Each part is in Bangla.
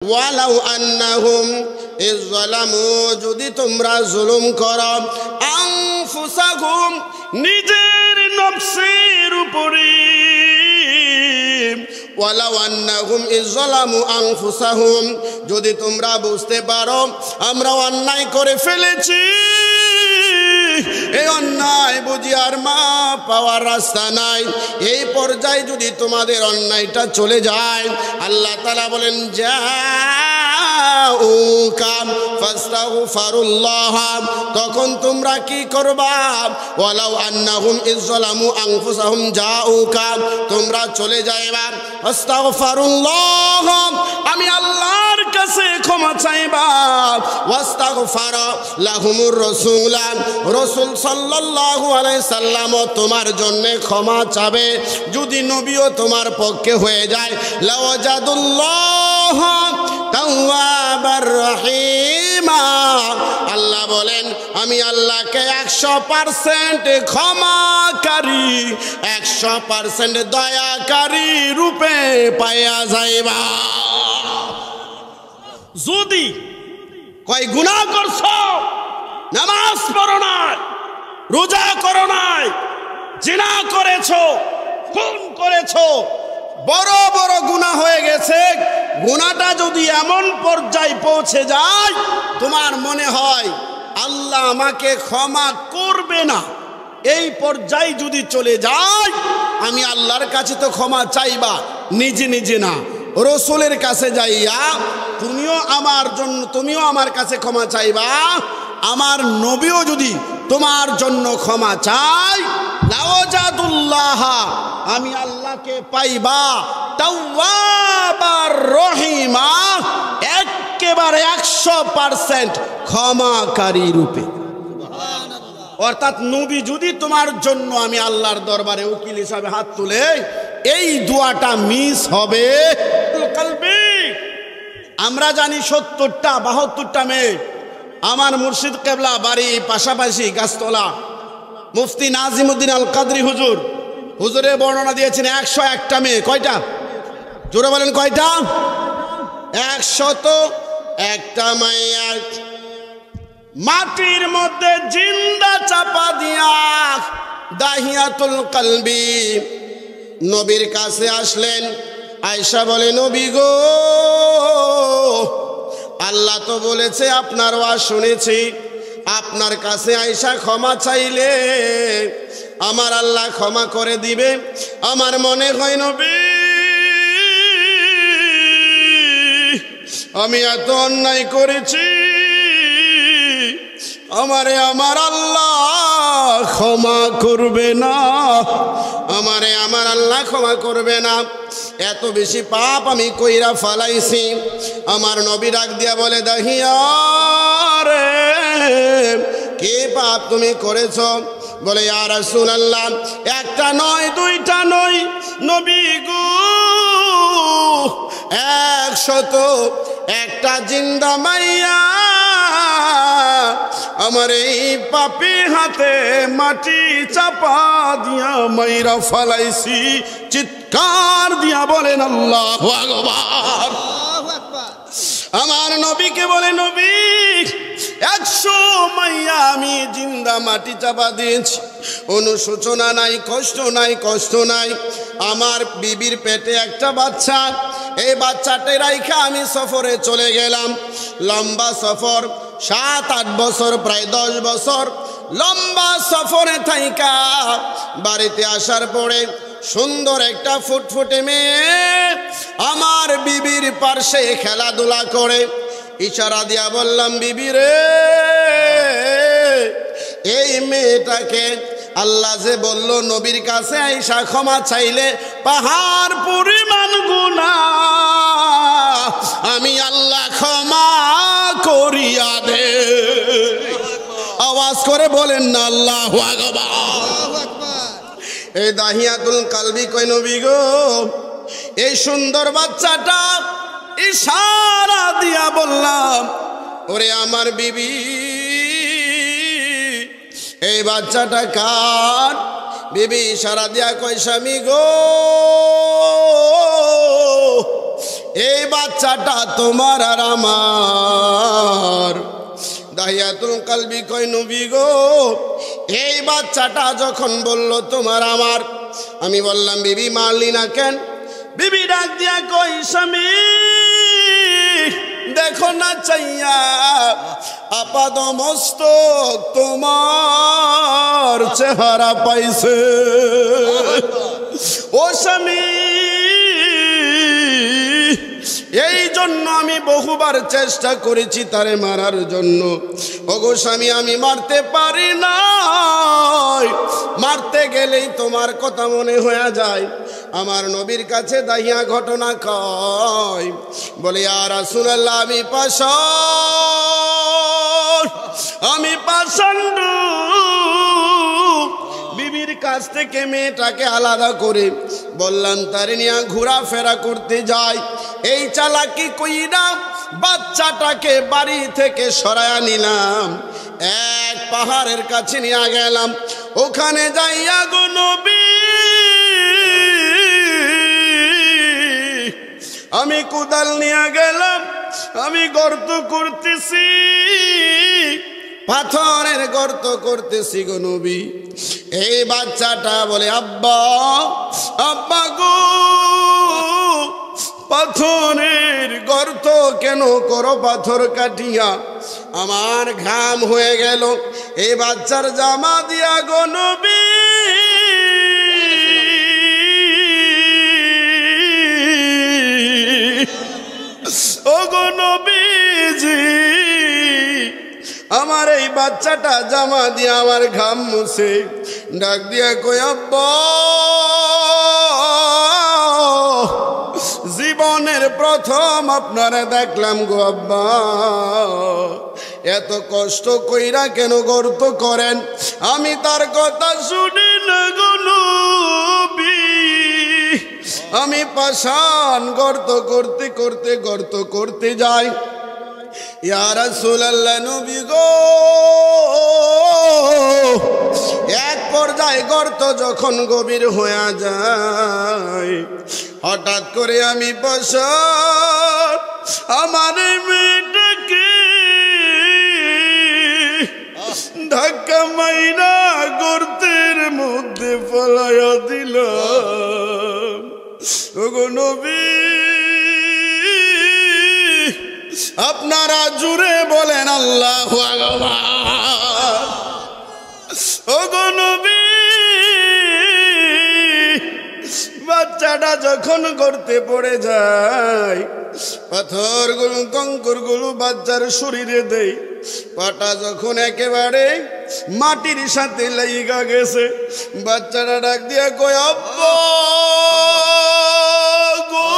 ওয়ালাউ আন্নাহুম ইযলামু, যদি তোমরা জুলুম করো, আনফুসাহুম, নিজের নফসের উপরে, ওয়ালাউ আন্নাহুম ইযলামু আনফুসাহুম, যদি তোমরা বুঝতে পারো আমরা অন্যায় করে ফেলেছি, এই অন্যায় বুঝি আর মা পাওয়ার রাস্তা নাই, এই পর্যায়ে যদি তোমাদের অন্যায়টা চলে যায়, আল্লাহ তাআলা বলেন জাউকা ফাস্তাগফিরুল্লাহ, তখন তোমরা কি করবা? ওয়ালাউ আন্নাহুম ইযলামু আনফুসাহুম জাউকা, তোমরা চলে যাইবা, আস্তাগফিরুল্লাহ, আমি আল্লাহর কাছে ক্ষমা চাইবা, ওয়াস্তাগফারা লাহুমুর রাসূল, রাসূল সাল্লাল্লাহু আলাইহি সাল্লাম তোমার জন্য ক্ষমা চাবে, যদি নবীও তোমার পক্ষে হয়ে যায়, লাওয়াজাদুল্লাহ তাওয়াবার রহিমা, আল্লাহ বলেন আমি আল্লাহকে 100% ক্ষমাকারী, 100% দয়াকারী রূপে পাইয়া যাইবা। যদি কয় গুনাহ করছো, নামাজ পড়ো নাই, রোজা করো নাই, জিনা করেছো, খুন করেছো, বড় বড় গুনাহ হয়ে গেছে, গুনাহটা যদি এমন পর্যায়ে পৌঁছে যায় তোমার মনে হয় আল্লাহ আমাকে ক্ষমা করবে না, এই পর্যায়ে যদি চলে যায়, আমি আল্লাহর কাছে তো ক্ষমা চাইবা, নিজে নিজে না, রাসূলের কাছে যাইয়া তুমিও আমার কাছে ক্ষমা চাইবা, আমার নবীও যদি তোমার জন্য ক্ষমা চাই, লাওয়াজাদুল্লাহ, আমি আল্লাহকে পাইবা তাওয়াবার রহিমা, একেবারে 100% ক্ষমাকারী রূপে। অর্থাৎ নবী যদি তোমার জন্য আমি আল্লাহর দরবারে উকিল হিসাবে হাত তুলে, এই দোয়াটা মিস হবে। আমরা জানি 70টা 72টা মেয়ে, আমার মুর্শিদ কেবলা বাড়ি পাশাপাশি গাছতলা, মুফতি নাজিমউদ্দিন আল কাদরি হুজুরের বর্ণনা দিয়েছেন 101টা মেয়ে। কয়টা? জোরে বলেন কয়টা? 101টা মাইয়া মাটির মধ্যে জিন্দা চাপা দিয়া দাহিয়াতুল কলবি নবীর কাছে আসলেন। আয়েশা বলে, নবী গো, আল্লাহ তো বলেছে আপনার ওয়াজ শুনেছি, আপনার কাছে আয়েশা ক্ষমা চাইলে আমার আল্লাহ ক্ষমা করে দিবে। আমার মনে হয় নবী, আমি এত অন্যায় করেছি, আমারে আমার আল্লাহ ক্ষমা করবে না, আমারে আমার আল্লাহ ক্ষমা করবে না, এত বেশি পাপ আমি কইরা ফালাইছি। আমার নবী ডাক দিয়া বলে, দাহিয়া রে, কি পাপ তুমি করেছো? বলে, ইয়া রাসূলুল্লাহ, একটা নয়, দুইটা নয় নবী গো, 101টা জিন্দা মাইয়া আমার এই পাপি হাতে মাটি চাপা দিয়া মাইরা ফালাইছি। চিৎকার দিয়া বলেন আল্লাহু আকবার। আমার নবীকে বলে, নবী 100 মাইয়া আমি জিন্দা মাটি চাপা দিয়েছি, অনুশোচনা নাই, কষ্ট নাই। আমার বিবির পেটে একটা বাচ্চা, এই বাচ্চাটা রাইখা আমি সফরে চলে গেলাম, লম্বা সফর, 7-8 বছর, প্রায় 10 বছর লম্বা সফরে থাইকা বাড়িতে আসার পরে সুন্দর একটা ফুটফুটে মেয়ে আমার বিবির পাশে খেলাধুলা করে। ইশারা দিয়া বললাম, বিবি রে, এই মেয়েটাকে আল্লাহ যে বলল নবীর কাছে আয়েশা ক্ষমা চাইলে পাহাড় পরিমাণ গুনাহ আমি আল্লাহ ক্ষমা করিয়া দে। আওয়াজ করে বলেন না আল্লাহু আকবার। এই দাহিয়াতুল কলবি কই, নবী গো, এই সুন্দর বাচ্চাটা ইশারা দিয়া বললাম, ওরে আমার বিবি, এই বাচ্চাটা কার? বিবি ইশারা দিয়া কই, স্বামী গো, এই বাচ্চাটা তোমার আর আমার। দাহিয়াতুল কালবি কয় নবী গো, এই বাচ্চাটা যখন বলল তোমার আমার, আমি বললাম বিবি মারলি না কেন? বিবি ডাক দিয়া কই স্বামী দেখো না চাইয়া আপাদ মস্তক তোমার চেহারা পাইছে। ও স্বামী এই জন্য আমি বহুবার চেষ্টা করেছি তারে মারার জন্য। ওগো স্বামী আমি মারতে পারি না, মারতে গেলেই তোমার কথা মনে হয়ে যায়। আমার নবীর কাছে দাহিয়া ঘটনা কয়, বলে ইয়া রাসূলুল্লাহ আমি পাষণ্ড। বিবির কাছ থেকে মেয়েটাকে আলাদা করে বললাম তারে নিয়ে ঘোরাফেরা করতে যাই। এই চালাকি কইরা বাচ্চাটাকে বাড়ি থেকে সরায়া নিলাম, এক পাহাড়ের কাছে নিয়ে গেলাম। ওখানে যাইয়া গো নবী আমি কোদাল নিয়ে গেলাম, আমি গর্ত করতেছি, পাথরের গর্ত করতেছি গো নবী। এই বাচ্চাটা বলে আব্বা আব্বা গো পাথরের গর্ত কেন করো? পাথর কাটিয়া আমার ঘাম হয়ে গেল। এই বাচ্চার জামা দিয়া গো নবী ও গো নবীজি আমার এই বাচ্চাটা জামা দিয়ে আমার ঘাম মুছে ডাক দিয়া কই আব্বা জীবনের প্রথম আপনারা দেখলাম গো আব্বা, এত কষ্ট কইরা কেন গর্ত করেন? আমি তার কথা শুনি না গো নবী, আমি পাষাণ গর্ত করতে করতে গর্ত করতে যাই। ইয়া রাসূলুল্লাহ নবী গো এক পর্যায়ে গর্ত যখন গভীর হয়ে যায়, হঠাৎ করে আমি পাষাণ আমার মেয়েটাকে ধাক্কা মাইরা গর্তের মধ্যে ফলাইয়া দিলাম। ওগো নবী আপনারা জুড়ে বলেন আল্লাহু আকবার। ওগো নবী বাচ্চাটা যখন গর্তে পড়ে যায়, পাথরগুলো কঙ্করগুলো বাচ্চার শরীরে দেয়, পাটা যখন একেবারে মাটির সাথে লাইগা গেছে, বাচ্চাটা ডাক দিয়া কয় আব্বা গো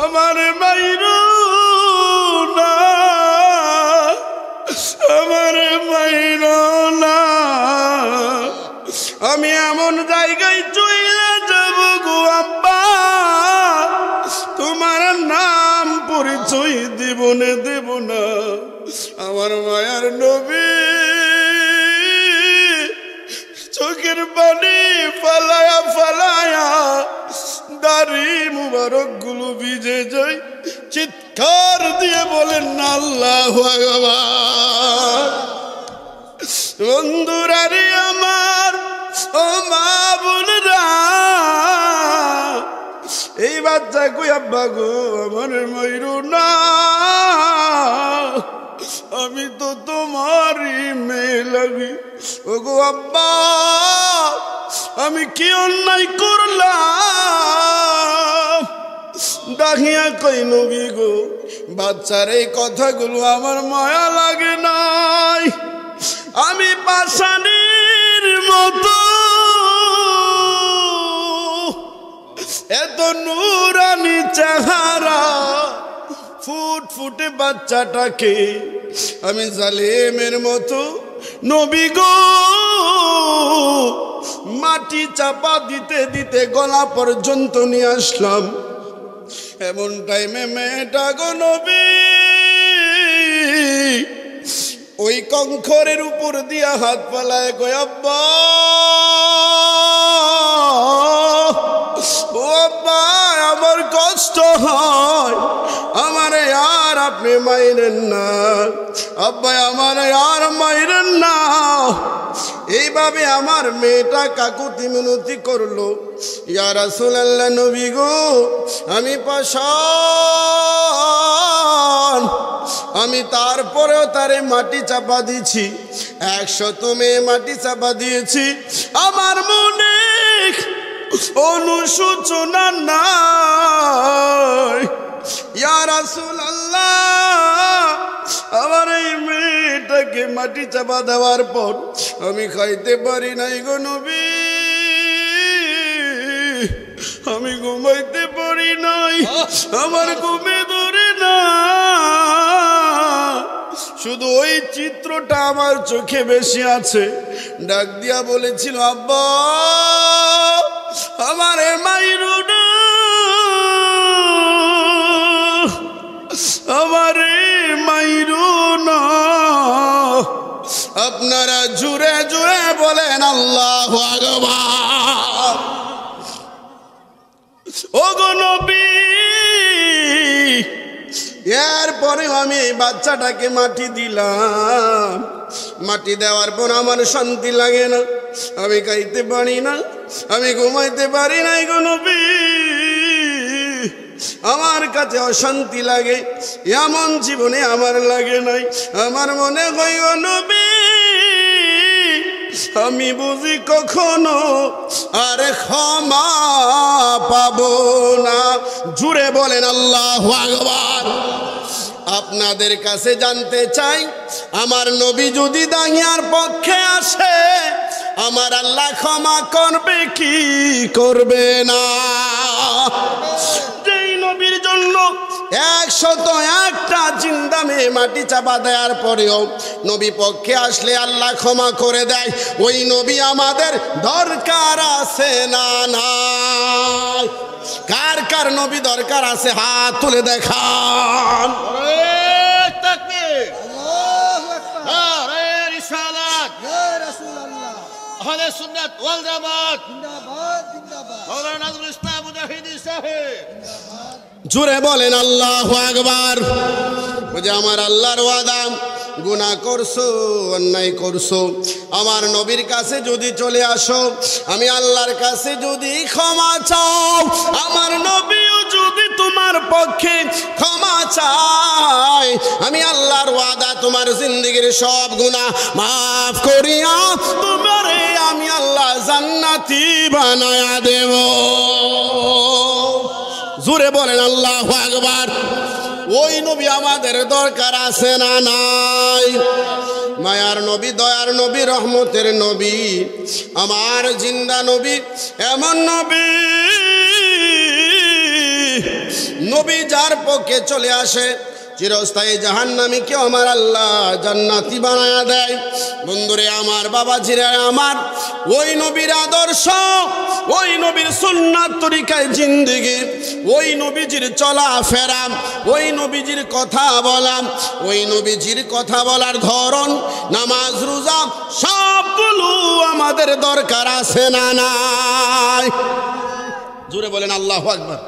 আমার মাইরো না, আমার মাইরো না, আমি এমন জায়গায় চলে যাব গো আব্বা তোমার নাম পরিচয় দেব না। আমার মায়ার নবী চোখের পানি ফালায়া ফালায়া দাড়ি মুবারক গুলো ভিজে যায়, চিৎকার দিয়ে বলেন আল্লাহু আকবার। বন্ধুরা রে আমার, ও মা বোনেরা, এই বাচ্চা কই আব্বা গো আমার ময়ূর না, আমি তো তোমারই মেয়ে লাগি। ও গো আব্বা আমি কি অন্যায় করলাম? দাহিয়া কই নবী গো বাচ্চার এই কথাগুলো আমার মায়া লাগে নাই, আমি পাষাণের মতো এত নূরানি চেহারা ফুটফুটে বাচ্চাটাকে আমি জালেমের মতো নবী গো মাটি চাপা দিতে দিতে গলা পর্যন্ত নিয়ে আসলাম। এমন টাইমে মেয়েটা গো নবী ওই কঙ্খরের উপর দিয়া হাত পালায় কয় আব্বা ও আব্বা বড় কষ্ট হয়, আমারে আর আপনি মাইরেন না, আব্বা আমারে আর মাইরেন না। এইভাবে আমার মেয়েটা কাকুতি মিনতি করলো, ইয়া রাসূলুল্লাহ নবী গো আমি পাষাণ, আমি তারপরেও তারে মাটি চাপা দিছি, 100 মেয়ে মাটি চাপা দিয়েছি, আমার মনে অনুশোচনা নাই। ইয়া রাসূলুল্লাহ আমার এই মেয়েটাকে মাটি চাপা দেওয়ার পর আমি খাইতে পারি নাই গো নবী, আমি ঘুমাইতে পারি নাই, আমার ঘুমে ধরে না। শুধু ওই চিত্রটা আমার চোখে বেশি আছে। ডাক দিয়া বলেছিল আব্বা আমারে মাইরো না, আমারে মাইরো না। আপনারা জুড়ে জুড়ে বলেন আল্লাহু আকবার। ওগো নবী এরপরে আমি এই বাচ্চাটাকে মাটি দিলাম, মাটি দেওয়ার পর আমার শান্তি লাগে না, আমি খাইতে পারি না, আমি ঘুমাইতে পারি নাই গো নবী, আমার কাছে অশান্তি লাগে, এমন জীবনে আমার লাগে নাই। আমার মনে হয় গো নবী আমি বুঝি কখনো আর ক্ষমা পাবো না। জুড়ে বলেন আল্লাহু আকবার। আপনাদের কাছে জানতে চাই, আমার নবী যদি দাঁড়িয়ার পক্ষে আসে আমার আল্লাহ ক্ষমা করবে কি করবে না? যেই নবীর জন্য 101টা জিন্দা মেয়ে মাটি চাপা দেওয়ার পরেও নবী পক্ষে আসলে আল্লাহ ক্ষমা করে দেয়, ওই নবী আমাদের দরকার আছে না নাই? কার কার নবী দরকার আছে হাত তুলে দেখান। জুড়ে বলেন আল্লাহু আকবার। বুঝে আমার আল্লাহর ওয়াদা, গুনাহ করছো অন্যায় করছো আমার নবীর কাছে যদি চলে আসো, আমি আল্লাহর কাছে যদি ক্ষমা চাও, আমার নবীও যদি তোমার পক্ষে ক্ষমা চায়, আমি আল্লাহর ওয়াদা তোমার জিন্দেগীর সব গুনাহ মাফ করিয়া তোমারে আমি আল্লাহ জান্নাতি বানায়া দেব। জোরে বলেন আল্লাহু আকবার। ওই নবী আমাদের দরকার আছে না নাই? মায়ার নবী, দয়ার নবী, রহমতের নবী, আমার জিন্দা নবী, এমন নবী, নবী যার পক্ষে চলে আসে চিরস্থায়ী জাহান্নামীকে আমার আল্লাহ জান্নাতি বানায়া দেয়। বন্ধুরে আমার, বাবাজিরা আমার, ওই নবীর আদর্শ, ওই নবীর সুন্নাত তরিকায় জিন্দেগি, ওই নবীজির চলাফেরা, ওই নবীজির কথা বলা, ওই নবীজির কথা বলার ধরন, নামাজ রোজা সবগুলো আমাদের দরকার আছে না নাই? জোরে বলেন আল্লাহু আকবার।